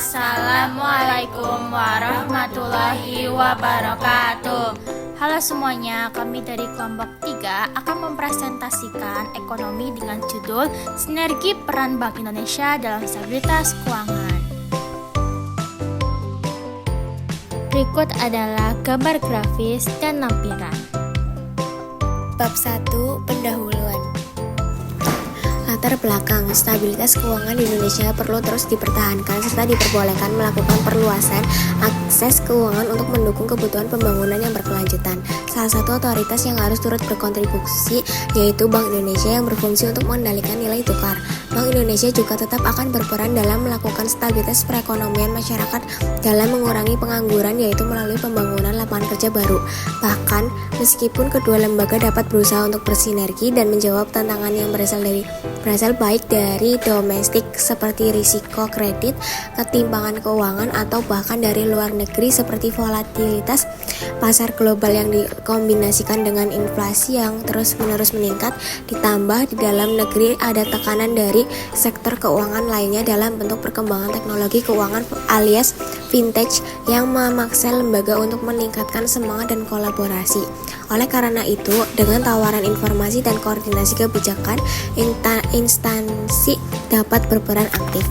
Assalamualaikum warahmatullahi wabarakatuh. Halo semuanya, kami dari kelompok 3 akan mempresentasikan ekonomi dengan judul Sinergi Peran Bank Indonesia dalam Stabilitas Keuangan. Berikut adalah gambar grafis dan lampiran. Bab 1. Pendahuluan. Latar belakang, stabilitas keuangan di Indonesia perlu terus dipertahankan serta diperbolehkan melakukan perluasan akses keuangan untuk mendukung kebutuhan pembangunan yang berkelanjutan. Salah satu otoritas yang harus turut berkontribusi yaitu Bank Indonesia yang berfungsi untuk mengendalikan nilai tukar. Bank Indonesia juga tetap akan berperan dalam melakukan stabilitas perekonomian masyarakat dalam mengurangi pengangguran yaitu melalui pembangunan lapangan kerja baru. Bahkan, meskipun kedua lembaga dapat berusaha untuk bersinergi dan menjawab tantangan yang berasal baik dari domestik seperti risiko kredit, ketimpangan keuangan, atau bahkan dari luar negeri seperti volatilitas pasar global yang dikombinasikan dengan inflasi yang terus-menerus meningkat, ditambah di dalam negeri ada tekanan dari sektor keuangan lainnya dalam bentuk perkembangan teknologi keuangan alias vintage yang memaksa lembaga untuk meningkatkan semangat dan kolaborasi. Oleh karena itu, dengan tawaran informasi dan koordinasi kebijakan, instansi dapat berperan aktif.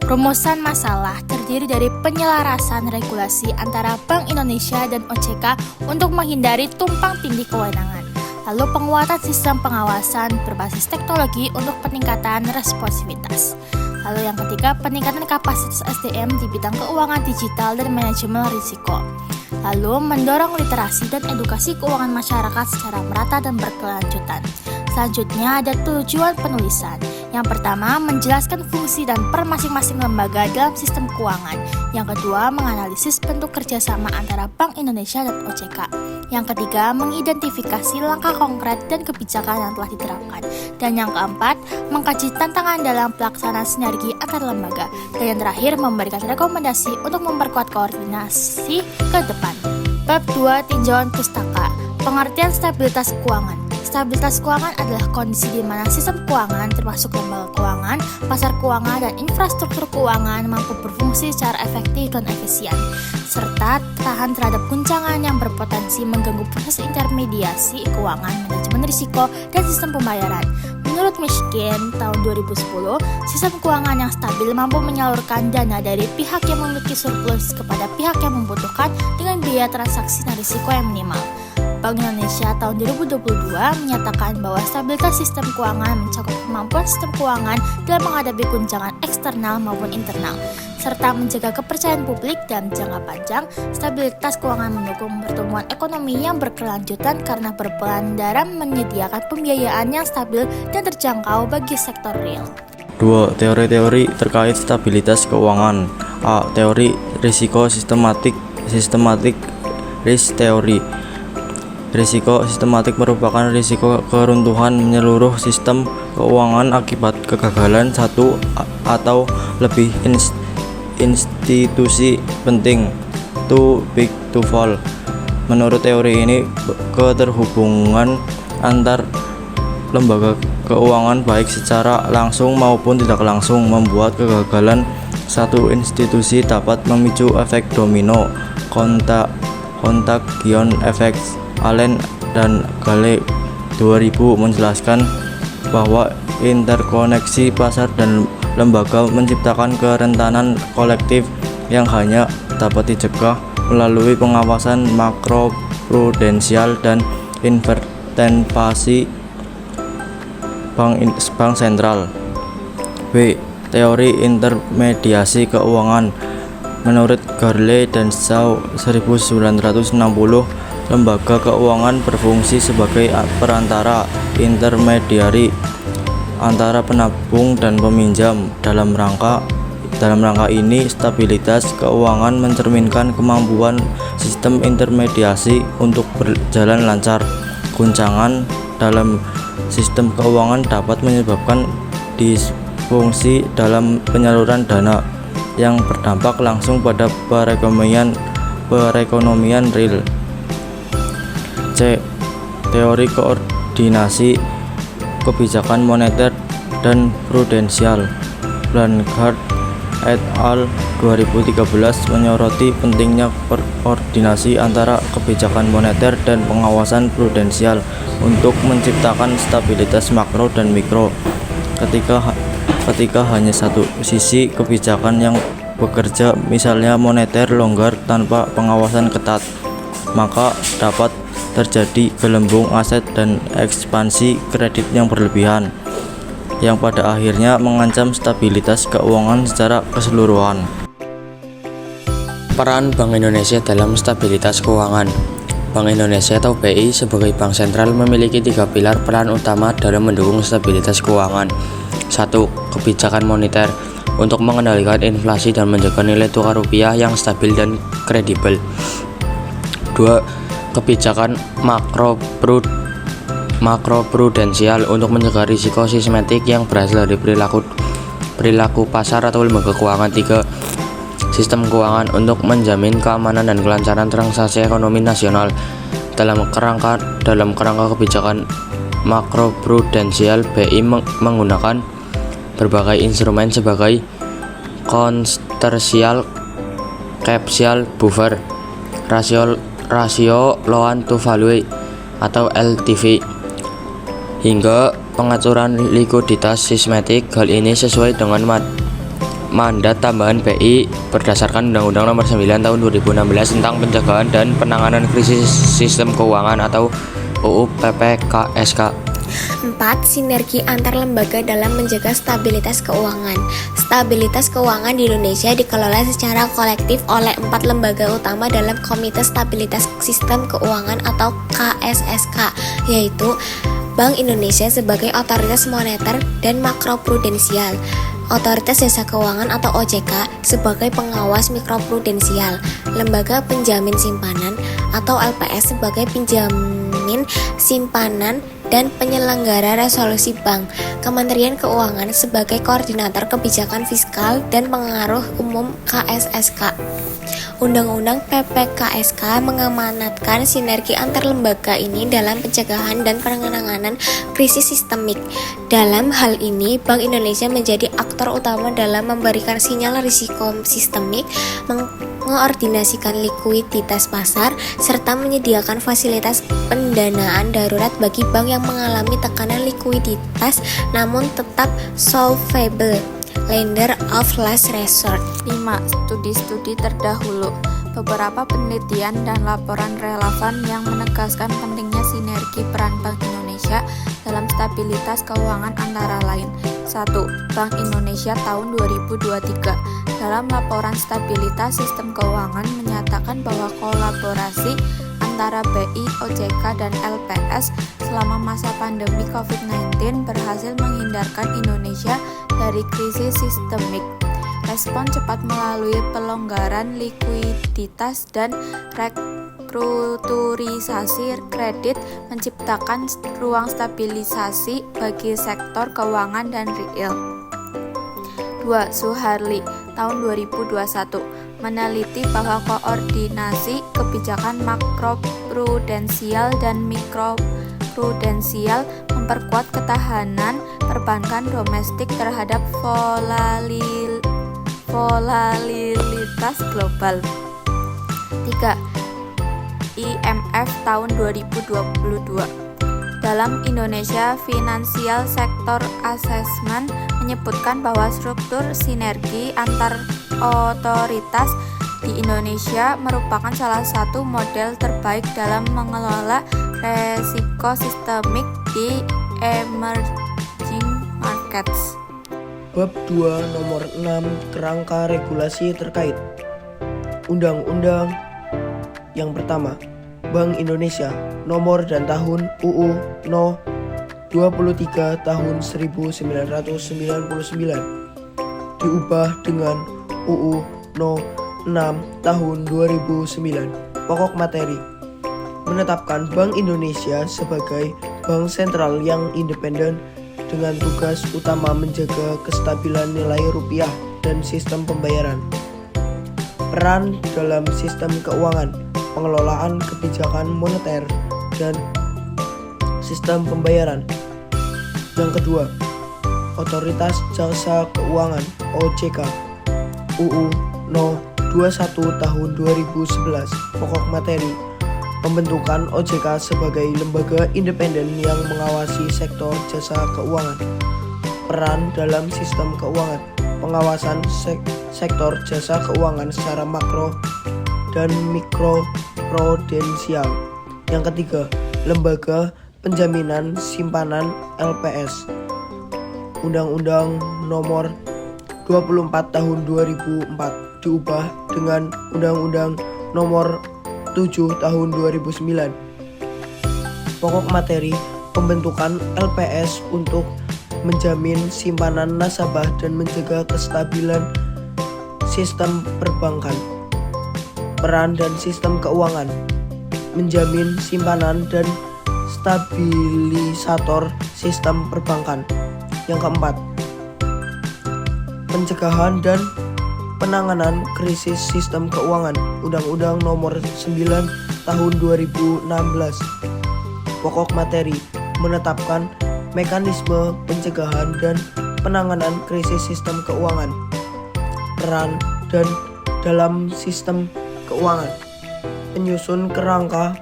Rumusan masalah terdiri dari penyelarasan regulasi antara Bank Indonesia dan OJK untuk menghindari tumpang tindih kewenangan. Lalu penguatan sistem pengawasan berbasis teknologi untuk peningkatan responsivitas. Lalu yang ketiga, peningkatan kapasitas SDM di bidang keuangan digital dan manajemen risiko. Lalu mendorong literasi dan edukasi keuangan masyarakat secara merata dan berkelanjutan. Selanjutnya ada tujuan penulisan. Yang pertama, menjelaskan fungsi dan peran masing-masing lembaga dalam sistem keuangan. Yang kedua, menganalisis bentuk kerjasama antara Bank Indonesia dan OJK. Yang ketiga, mengidentifikasi langkah konkret dan kebijakan yang telah diterapkan. Dan yang keempat, mengkaji tantangan dalam pelaksanaan sinergi antar lembaga. Dan yang terakhir, memberikan rekomendasi untuk memperkuat koordinasi ke depan. Bab 2. Tinjauan pustaka. Pengertian stabilitas keuangan. Stabilitas keuangan adalah kondisi di mana sistem keuangan termasuk lembaga keuangan, pasar keuangan, dan infrastruktur keuangan mampu berfungsi secara efektif dan efisien, serta tahan terhadap guncangan yang berpotensi mengganggu proses intermediasi keuangan, manajemen risiko, dan sistem pembayaran. Menurut Mishkin, tahun 2010, sistem keuangan yang stabil mampu menyalurkan dana dari pihak yang memiliki surplus kepada pihak yang membutuhkan dengan biaya transaksi dan risiko yang minimal. Bank Indonesia tahun 2022 menyatakan bahwa stabilitas sistem keuangan mencakup kemampuan sistem keuangan dalam menghadapi guncangan eksternal maupun internal, serta menjaga kepercayaan publik dalam jangka panjang. Stabilitas keuangan mendukung pertumbuhan ekonomi yang berkelanjutan karena berperan dalam menyediakan pembiayaan yang stabil dan terjangkau bagi sektor real. 2. Teori-teori terkait stabilitas keuangan. A. Teori risiko sistematik risk theory. Risiko sistematik merupakan risiko keruntuhan menyeluruh sistem keuangan akibat kegagalan satu atau lebih institusi penting, too big to fall. Menurut teori ini, keterhubungan antar lembaga keuangan baik secara langsung maupun tidak langsung membuat kegagalan satu institusi dapat memicu efek domino, contagion effects. Allen dan Gale 2000 menjelaskan bahwa interkoneksi pasar dan lembaga menciptakan kerentanan kolektif yang hanya dapat dicegah melalui pengawasan makroprudensial dan intervensi bank sentral. B. Teori intermediasi keuangan. Menurut Garley dan Shaw 1960, lembaga keuangan berfungsi sebagai perantara intermediari antara penabung dan peminjam. Dalam rangka ini, stabilitas keuangan mencerminkan kemampuan sistem intermediasi untuk berjalan lancar. Guncangan dalam sistem keuangan dapat menyebabkan disfungsi dalam penyaluran dana yang berdampak langsung pada perekonomian real. C. Teori koordinasi kebijakan moneter dan prudensial. Blanchard et al. 2013 menyoroti pentingnya koordinasi antara kebijakan moneter dan pengawasan prudensial untuk menciptakan stabilitas makro dan mikro. Ketika hanya satu sisi kebijakan yang bekerja, misalnya moneter longgar tanpa pengawasan ketat, maka dapat terjadi gelembung aset dan ekspansi kredit yang berlebihan, yang pada akhirnya mengancam stabilitas keuangan secara keseluruhan. Peran Bank Indonesia dalam stabilitas keuangan. Bank Indonesia atau BI sebagai bank sentral memiliki 3 pilar peran utama dalam mendukung stabilitas keuangan. 1. Kebijakan moneter untuk mengendalikan inflasi dan menjaga nilai tukar rupiah yang stabil dan kredibel. 2. Kebijakan makroprudensial untuk mencegah risiko sistematik yang berasal dari perilaku pasar atau lembaga keuangan. 3. Sistem keuangan untuk menjamin keamanan dan kelancaran transaksi ekonomi nasional. Dalam kerangka kebijakan makroprudensial, BI menggunakan berbagai instrumen sebagai countercyclical capital buffer, rasio loan to value atau LTV, hingga pengaturan likuiditas sistematik. Hal ini sesuai dengan mandat tambahan BI berdasarkan Undang-Undang Nomor 9 Tahun 2016 tentang pencegahan dan penanganan krisis sistem keuangan atau UU PPKSK. 4. Sinergi antar lembaga dalam menjaga stabilitas keuangan. Stabilitas keuangan di Indonesia dikelola secara kolektif oleh 4 lembaga utama dalam Komite Stabilitas Sistem Keuangan atau KSSK, yaitu Bank Indonesia sebagai otoritas moneter dan makroprudensial, Otoritas Jasa Keuangan atau OJK sebagai pengawas mikroprudensial, Lembaga Penjamin Simpanan atau LPS sebagai penjamin simpanan dan penyelenggara resolusi bank, Kementerian Keuangan sebagai koordinator kebijakan fiskal dan pengaruh umum KSSK. Undang-Undang PPKSK mengamanatkan sinergi antar lembaga ini dalam pencegahan dan penanganan krisis sistemik. Dalam hal ini, Bank Indonesia menjadi aktor utama dalam memberikan sinyal risiko sistemik, mengkoordinasikan likuiditas pasar, serta menyediakan fasilitas pendanaan darurat bagi bank yang mengalami tekanan likuiditas namun tetap solvable. Lender of last resort. 5. Studi-studi terdahulu. Beberapa penelitian dan laporan relevan yang menegaskan pentingnya sinergi peran Bank Indonesia dalam stabilitas keuangan antara lain. 1. Bank Indonesia tahun 2023. Dalam laporan stabilitas sistem keuangan menyatakan bahwa kolaborasi antara BI, OJK, dan LPS selama masa pandemi COVID-19 berhasil menghindarkan Indonesia dari krisis sistemik. Respon cepat melalui pelonggaran likuiditas dan restrukturisasi kredit menciptakan ruang stabilisasi bagi sektor keuangan dan real. 2. Suharli tahun 2021 meneliti bahwa koordinasi kebijakan makroprudensial dan mikroprudensial memperkuat ketahanan perbankan domestik terhadap volatilitas global. 3. IMF tahun 2022. Dalam Indonesia Financial Sector Assessment menyebutkan bahwa struktur sinergi antar otoritas di Indonesia merupakan salah satu model terbaik dalam mengelola resiko sistemik di emerging markets. Bab 2 nomor 6 kerangka regulasi terkait. Undang-undang yang pertama, Bank Indonesia, nomor dan tahun UU No 23 tahun 1999, diubah dengan UU No 6 tahun 2009. Pokok materi menetapkan Bank Indonesia sebagai bank sentral yang independen dengan tugas utama menjaga kestabilan nilai rupiah dan sistem pembayaran. Peran dalam sistem keuangan, pengelolaan kebijakan moneter, dan sistem pembayaran. Yang kedua, Otoritas Jasa Keuangan (OJK), UU No. 21 Tahun 2011. Pokok materi: pembentukan OJK sebagai lembaga independen yang mengawasi sektor jasa keuangan. Peran dalam sistem keuangan: pengawasan sektor jasa keuangan secara makro dan mikro prudensial. Yang ketiga, lembaga penjaminan simpanan LPS. Undang-Undang Nomor 24 Tahun 2004 diubah dengan Undang-Undang Nomor 7 Tahun 2009. Pokok materi: pembentukan LPS untuk menjamin simpanan nasabah dan menjaga kestabilan sistem perbankan. Peran dan sistem keuangan: menjamin simpanan dan stabilisator sistem perbankan. Yang keempat, pencegahan dan penanganan krisis sistem keuangan. Undang-Undang Nomor 9 Tahun 2016. Pokok materi: menetapkan mekanisme pencegahan dan penanganan krisis sistem keuangan. Peran dan dalam sistem keuangan: penyusun kerangka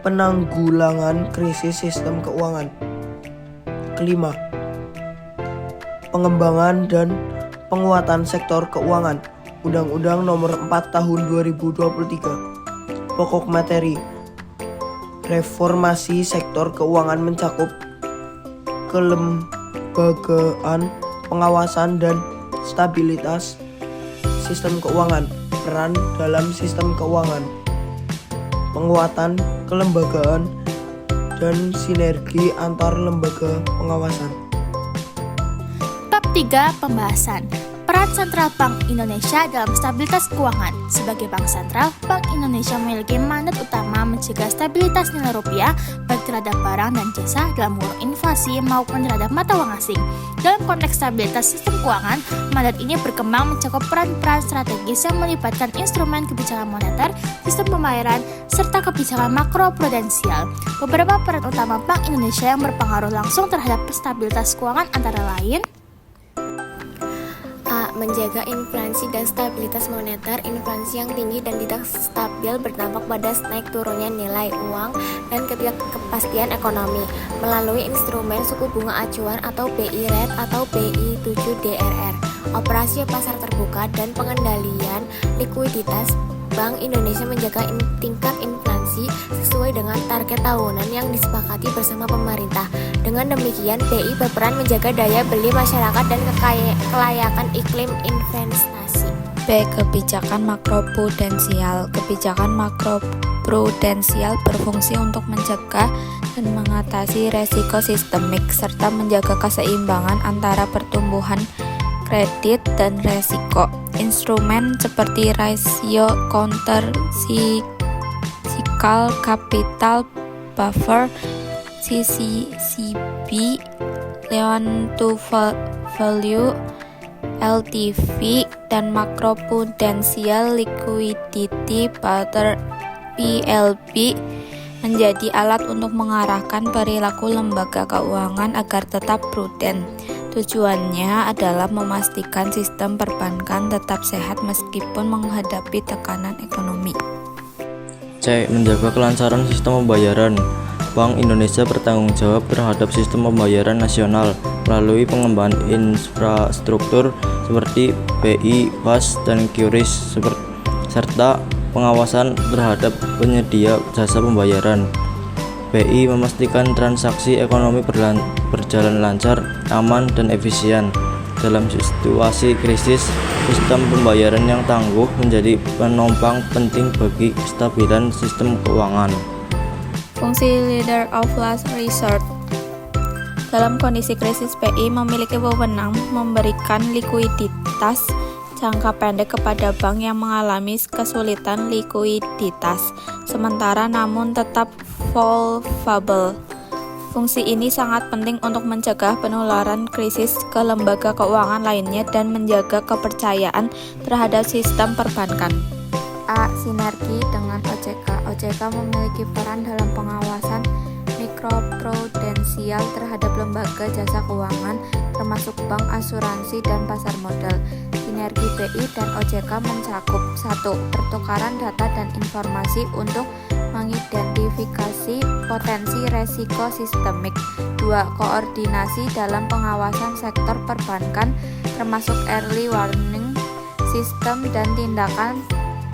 penanggulangan krisis sistem keuangan. Kelima, pengembangan dan penguatan sektor keuangan. Undang-Undang Nomor 4 Tahun 2023. Pokok materi: reformasi sektor keuangan mencakup kelembagaan, pengawasan dan stabilitas sistem keuangan. Peran dalam sistem keuangan: penguatan kelembagaan dan sinergi antar lembaga pengawasan. Bab 3. Pembahasan. Peran Sentral Bank Indonesia dalam stabilitas keuangan. Sebagai bank sentral, Bank Indonesia memiliki mandat utama mencegah stabilitas nilai rupiah baik terhadap barang dan jasa dalam kurung inflasi maupun terhadap mata uang asing. Dalam konteks stabilitas sistem keuangan, mandat ini berkembang mencakup peran-peran strategis yang melibatkan instrumen kebijakan moneter, sistem pembayaran, serta kebijakan makroprudensial. Beberapa peran utama Bank Indonesia yang berpengaruh langsung terhadap stabilitas keuangan antara lain: A. Menjaga inflasi dan stabilitas moneter. Inflasi yang tinggi dan tidak stabil berdampak pada naik turunnya nilai uang dan ketidakpastian ekonomi melalui instrumen suku bunga acuan atau BI rate atau BI 7 DRR. Operasi pasar terbuka dan pengendalian likuiditas. Bank Indonesia menjaga tingkat inflasi sesuai dengan target tahunan yang disepakati bersama pemerintah. Dengan demikian, BI berperan menjaga daya beli masyarakat dan kelayakan iklim investasi. B. Kebijakan makroprudensial. Kebijakan makroprudensial berfungsi untuk mencegah dan mengatasi resiko sistemik serta menjaga keseimbangan antara pertumbuhan kredit dan resiko. Instrumen seperti rasio counter cyclical capital buffer CCCB, loan to value LTV, dan macroprudensial liquidity buffer PLB menjadi alat untuk mengarahkan perilaku lembaga keuangan agar tetap prudent. Tujuannya adalah memastikan sistem perbankan tetap sehat meskipun menghadapi tekanan ekonomi. C. Menjaga kelancaran sistem pembayaran. Bank Indonesia bertanggung jawab terhadap sistem pembayaran nasional melalui pengembangan infrastruktur seperti BI, FAS, dan QRIS serta pengawasan terhadap penyedia jasa pembayaran. BI memastikan transaksi ekonomi berjalan lancar, aman, dan efisien. Dalam situasi krisis, sistem pembayaran yang tangguh menjadi penopang penting bagi kestabilan sistem keuangan. Fungsi leader of last resort. Dalam kondisi krisis, BI memiliki wewenang memberikan likuiditas jangka pendek kepada bank yang mengalami kesulitan likuiditas, sementara namun tetap vulnerable. Fungsi ini sangat penting untuk mencegah penularan krisis ke lembaga keuangan lainnya dan menjaga kepercayaan terhadap sistem perbankan. A. Sinergi dengan OJK. OJK memiliki peran dalam pengawasan mikroprudensial terhadap lembaga jasa keuangan termasuk bank, asuransi, dan pasar modal. Sinergi BI dan OJK mencakup 1. Pertukaran data dan informasi untuk mengidentifikasi potensi resiko sistemik. 2. Koordinasi dalam pengawasan sektor perbankan termasuk early warning system dan tindakan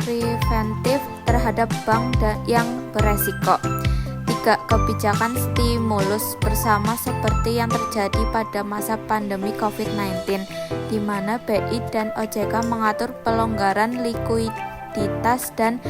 preventif terhadap bank yang beresiko. 3. Kebijakan stimulus bersama seperti yang terjadi pada masa pandemi COVID-19, di mana BI dan OJK mengatur pelonggaran likuiditas dan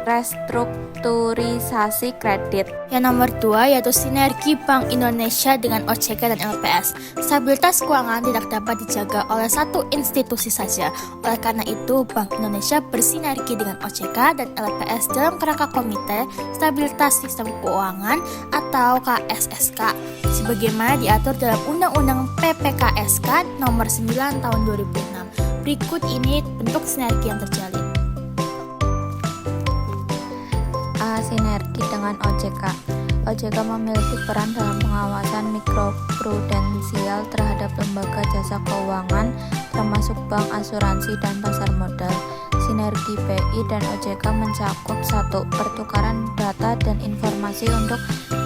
restrukturisasi kredit. Yang nomor 2 yaitu sinergi Bank Indonesia dengan OJK dan LPS. Stabilitas keuangan tidak dapat dijaga oleh satu institusi saja. Oleh karena itu, Bank Indonesia bersinergi dengan OJK dan LPS dalam kerangka Komite Stabilitas Sistem Keuangan atau KSSK, sebagaimana diatur dalam Undang-Undang PPKSK nomor 9 tahun 2006. Berikut ini bentuk sinergi yang terjalin. Sinergi dengan OJK. OJK memiliki peran dalam pengawasan mikroprudensial terhadap lembaga jasa keuangan termasuk bank, asuransi, dan pasar modal. Sinergi BI dan OJK mencakup 1. Pertukaran data dan informasi untuk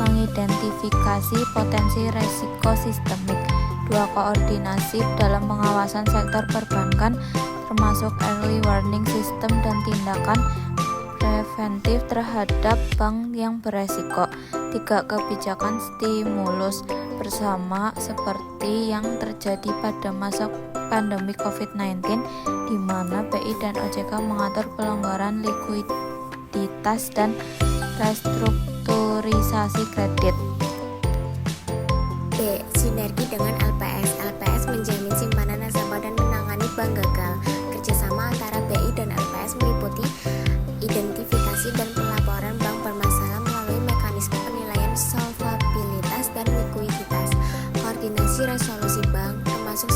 mengidentifikasi potensi resiko sistemik. 2. Koordinasi dalam pengawasan sektor perbankan termasuk early warning system dan tindakan preventif terhadap bank yang beresiko. 3. Kebijakan stimulus bersama seperti yang terjadi pada masa pandemi COVID-19, di mana BI dan OJK mengatur pelonggaran likuiditas dan restrukturisasi kredit. B. Sinergi dengan LPS. LPS menjamin simpanan nasabah dan menangani bank gagal. Kerjasama antara BI dan LPS meliputi identifikasi dan pelaporan bank bermasalah melalui mekanisme penilaian solvabilitas dan likuiditas, koordinasi resolusi bank, termasuk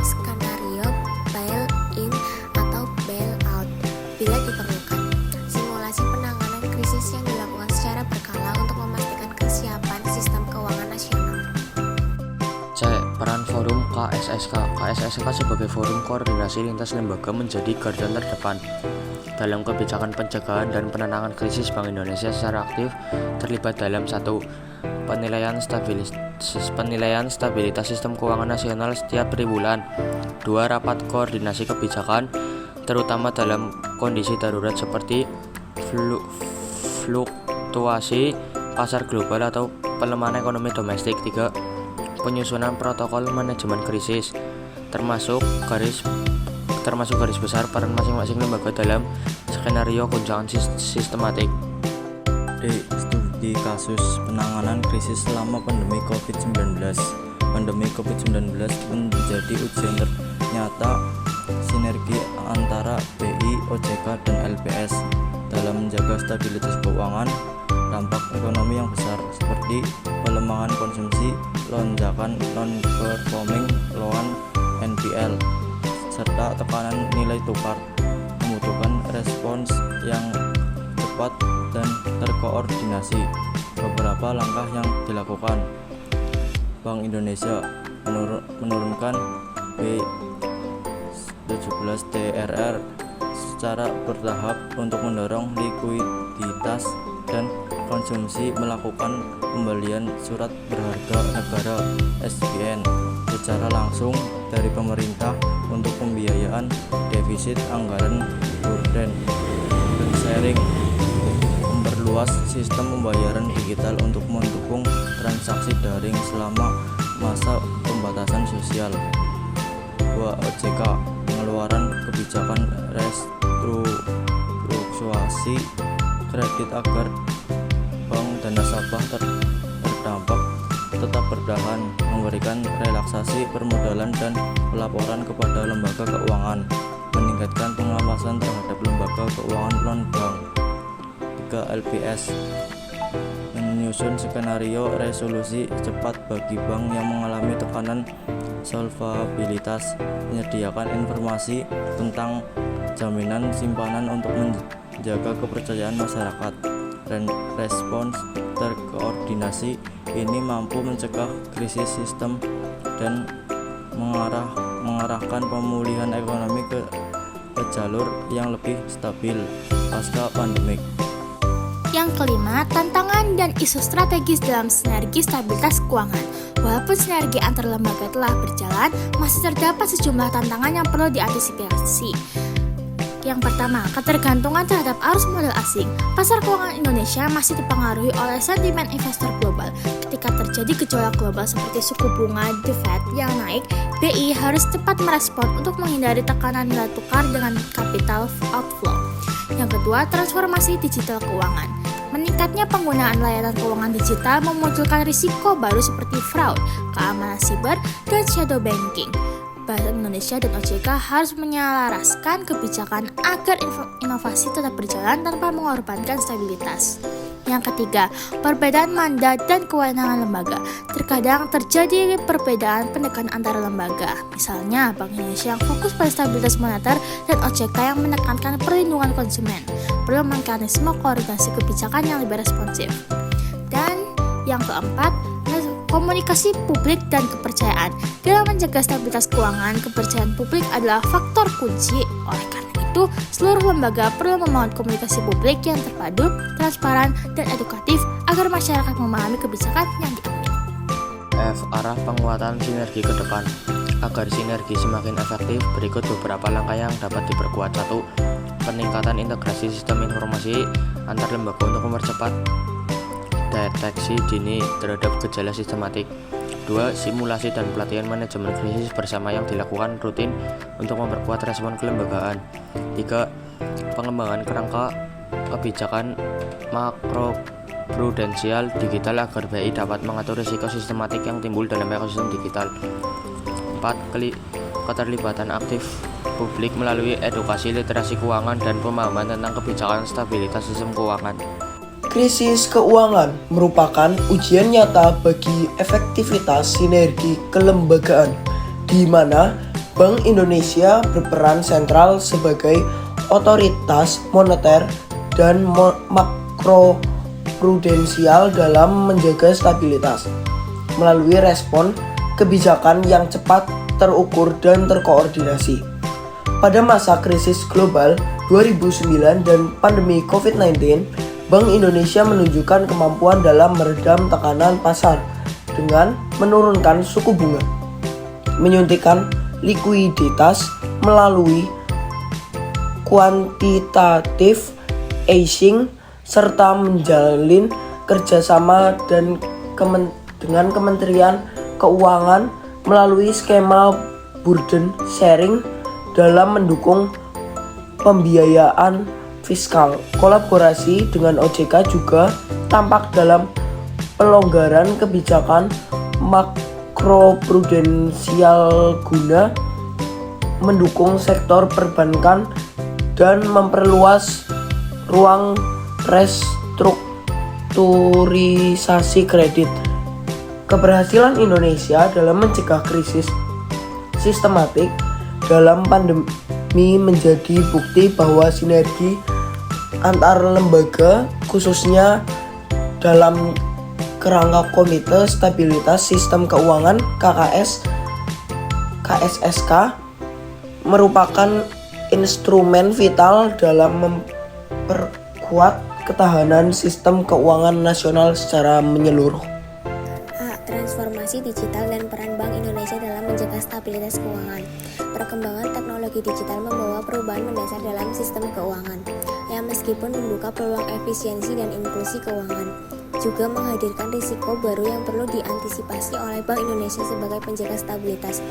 skenario bail-in atau bail-out bila diperlukan, simulasi penanganan krisis yang dilakukan secara berkala untuk memastikan kesiapan sistem keuangan nasional. C. Peran Forum KSSK. KSSK sebagai forum koordinasi lintas lembaga menjadi garda terdepan dalam kebijakan pencegahan dan penanganan krisis. Bank Indonesia secara aktif terlibat dalam 1. Penilaian stabilitas sistem keuangan nasional setiap triwulan. 2. Rapat koordinasi kebijakan terutama dalam kondisi darurat seperti fluktuasi pasar global atau pelemahan ekonomi domestik. 3. Penyusunan protokol manajemen krisis termasuk garis besar peran masing-masing lembaga dalam skenario goncangan sistematik. D. Studi kasus penanganan krisis selama pandemi COVID-19. Pandemi COVID-19 menjadi ujian ternyata sinergi antara BI, OJK, dan LPS dalam menjaga stabilitas keuangan. Dampak ekonomi yang besar seperti pelemahan konsumsi, lonjakan non-performing loan NPL, serta tekanan nilai tukar membutuhkan respons yang cepat dan terkoordinasi. Beberapa langkah yang dilakukan: Bank Indonesia menurunkan B17 TRR secara bertahap untuk mendorong likuiditas dan konsumsi, melakukan pembelian surat berharga negara SBN secara langsung dari pemerintah untuk pembiayaan defisit anggaran burden dan sharing, memperluas sistem pembayaran digital untuk mendukung transaksi daring selama masa pembatasan sosial. 2. OJK pengeluaran kebijakan restrukturisasi kredit agar bank dan nasabah terdampak tetap bertahan, memberikan relaksasi permodalan dan pelaporan kepada lembaga keuangan, meningkatkan pengawasan terhadap lembaga keuangan non-bank. 3. LPS menyusun skenario resolusi cepat bagi bank yang mengalami tekanan solvabilitas, menyediakan informasi tentang jaminan simpanan untuk menjaga kepercayaan masyarakat, dan respons terkoordinasi ini mampu mencegah krisis sistem dan mengarahkan pemulihan ekonomi ke jalur yang lebih stabil pasca pandemik. Yang kelima, tantangan dan isu strategis dalam sinergi stabilitas keuangan. Walaupun sinergi antar lembaga telah berjalan, masih terdapat sejumlah tantangan yang perlu diantisipasi. Yang pertama, ketergantungan terhadap arus modal asing. Pasar keuangan Indonesia masih dipengaruhi oleh sentimen investor global. Ketika terjadi gejolak global seperti suku bunga The Fed yang naik, BI harus cepat merespon untuk menghindari tekanan nilai tukar dengan capital outflow. Yang kedua, transformasi digital keuangan. Meningkatnya penggunaan layanan keuangan digital memunculkan risiko baru seperti fraud, keamanan siber, dan shadow banking. Bank Indonesia dan OJK harus menyelaraskan kebijakan agar inovasi tetap berjalan tanpa mengorbankan stabilitas. Yang ketiga, perbedaan mandat dan kewenangan lembaga. Terkadang terjadi perbedaan pendekatan antara lembaga. Misalnya, Bank Indonesia yang fokus pada stabilitas moneter dan OJK yang menekankan perlindungan konsumen. Perlu mekanisme koordinasi kebijakan yang lebih responsif. Dan yang keempat, komunikasi publik dan kepercayaan. Dalam menjaga stabilitas keuangan, kepercayaan publik adalah faktor kunci. Oleh karena itu, seluruh lembaga perlu membangun komunikasi publik yang terpadu, transparan, dan edukatif agar masyarakat memahami kebijakan yang diambil. F. Arah penguatan sinergi ke depan. Agar sinergi semakin efektif, berikut beberapa langkah yang dapat diperkuat. 1. Peningkatan integrasi sistem informasi antar lembaga untuk mempercepat deteksi dini terhadap gejala sistematik. 2. Simulasi dan pelatihan manajemen krisis bersama yang dilakukan rutin untuk memperkuat respon kelembagaan. 3. Pengembangan kerangka kebijakan makroprudensial digital agar BI dapat mengatur risiko sistematik yang timbul dalam ekosistem digital. 4. Keterlibatan aktif publik melalui edukasi literasi keuangan dan pemahaman tentang kebijakan stabilitas sistem keuangan. Krisis keuangan merupakan ujian nyata bagi efektivitas sinergi kelembagaan, di mana Bank Indonesia berperan sentral sebagai otoritas moneter dan makroprudensial dalam menjaga stabilitas, melalui respon kebijakan yang cepat, terukur, dan terkoordinasi. Pada masa krisis global 2009 dan pandemi COVID-19, Bank Indonesia menunjukkan kemampuan dalam meredam tekanan pasar dengan menurunkan suku bunga, menyuntikkan likuiditas melalui quantitative easing, serta menjalin kerjasama dengan Kementerian Keuangan melalui skema burden sharing dalam mendukung pembiayaan fiskal. Kolaborasi dengan OJK juga tampak dalam pelonggaran kebijakan makroprudensial guna mendukung sektor perbankan dan memperluas ruang restrukturisasi kredit. Keberhasilan Indonesia dalam mencegah krisis sistematik dalam pandemi menjadi bukti bahwa sinergi antar lembaga, khususnya dalam kerangka Komite Stabilitas Sistem Keuangan KSSK, merupakan instrumen vital dalam memperkuat ketahanan sistem keuangan nasional secara menyeluruh. Transformasi digital dan peran Bank Indonesia dalam menjaga stabilitas keuangan. Perkembangan teknologi digital membawa perubahan mendasar dalam sistem keuangan, yang meskipun membuka peluang efisiensi dan inklusi keuangan, juga menghadirkan risiko baru yang perlu diantisipasi oleh Bank Indonesia sebagai penjaga stabilitas.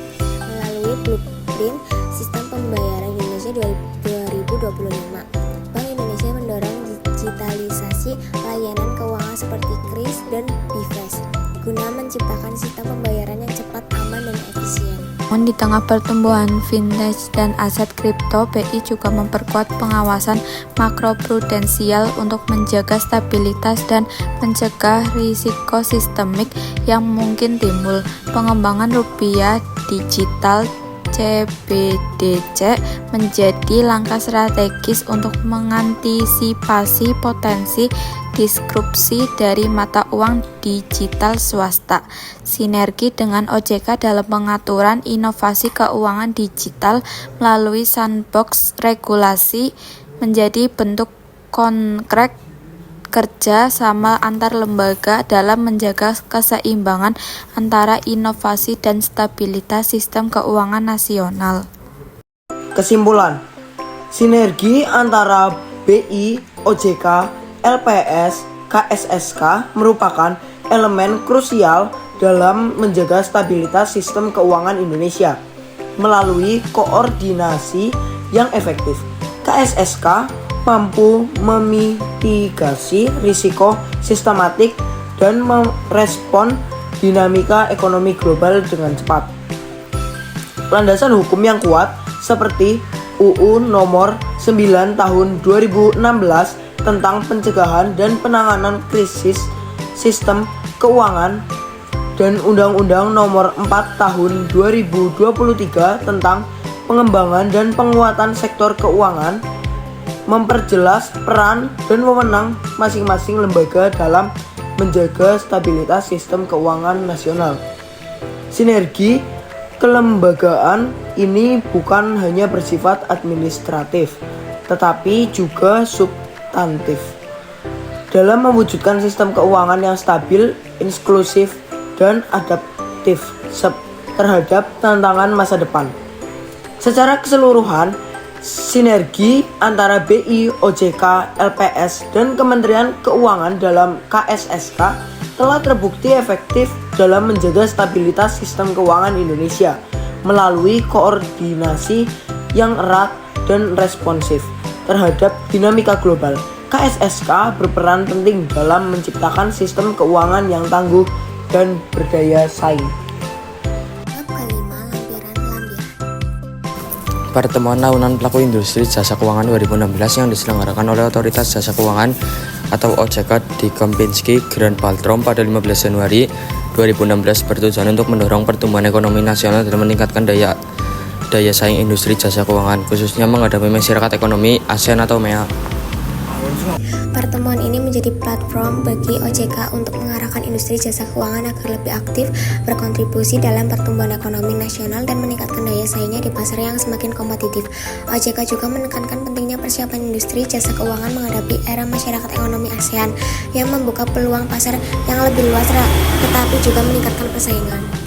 Melalui Blueprint Sistem Pembayaran Indonesia 2025, Bank Indonesia mendorong digitalisasi layanan keuangan seperti KRIS dan BIFAS, guna menciptakan sistem pembayaran yang cepat, aman, dan efisien. Namun di tengah pertumbuhan fintech dan aset kripto, BI juga memperkuat pengawasan makroprudensial untuk menjaga stabilitas dan mencegah risiko sistemik yang mungkin timbul. Pengembangan rupiah digital CBDC menjadi langkah strategis untuk mengantisipasi potensi disrupsi dari mata uang digital swasta, sinergi dengan OJK dalam pengaturan inovasi keuangan digital melalui sandbox regulasi menjadi bentuk konkret kerja sama antar lembaga dalam menjaga keseimbangan antara inovasi dan stabilitas sistem keuangan nasional. Kesimpulan, sinergi antara BI, OJK, LPS, KSSK merupakan elemen krusial dalam menjaga stabilitas sistem keuangan Indonesia melalui koordinasi yang efektif. KSSK mampu memitigasi risiko sistematik dan merespon dinamika ekonomi global dengan cepat. Landasan hukum yang kuat seperti UU Nomor 9 Tahun 2016 tentang pencegahan dan penanganan krisis sistem keuangan dan Undang-Undang Nomor 4 Tahun 2023 tentang pengembangan dan penguatan sektor keuangan memperjelas peran dan wewenang masing-masing lembaga dalam menjaga stabilitas sistem keuangan nasional. Sinergi kelembagaan ini bukan hanya bersifat administratif, tetapi juga substantif dalam mewujudkan sistem keuangan yang stabil, inklusif, dan adaptif terhadap tantangan masa depan. Secara keseluruhan, sinergi antara BI, OJK, LPS, dan Kementerian Keuangan dalam KSSK telah terbukti efektif dalam menjaga stabilitas sistem keuangan Indonesia melalui koordinasi yang erat dan responsif terhadap dinamika global. KSSK berperan penting dalam menciptakan sistem keuangan yang tangguh dan berdaya saing. Bab kelima, lampiran-lampiran. Pertemuan tahunan pelaku industri jasa keuangan 2016 yang diselenggarakan oleh Otoritas Jasa Keuangan atau OJK di Kempinski, Grand Baltrom pada 15 Januari 2016 bertujuan untuk mendorong pertumbuhan ekonomi nasional dan meningkatkan daya saing industri jasa keuangan, khususnya menghadapi masyarakat ekonomi ASEAN atau MEA. Pertemuan ini menjadi platform bagi OJK untuk mengarahkan industri jasa keuangan agar lebih aktif berkontribusi dalam pertumbuhan ekonomi nasional dan meningkatkan daya saingnya di pasar yang semakin kompetitif. OJK juga menekankan pentingnya persiapan industri jasa keuangan menghadapi era masyarakat ekonomi ASEAN yang membuka peluang pasar yang lebih luas tetapi juga meningkatkan persaingan.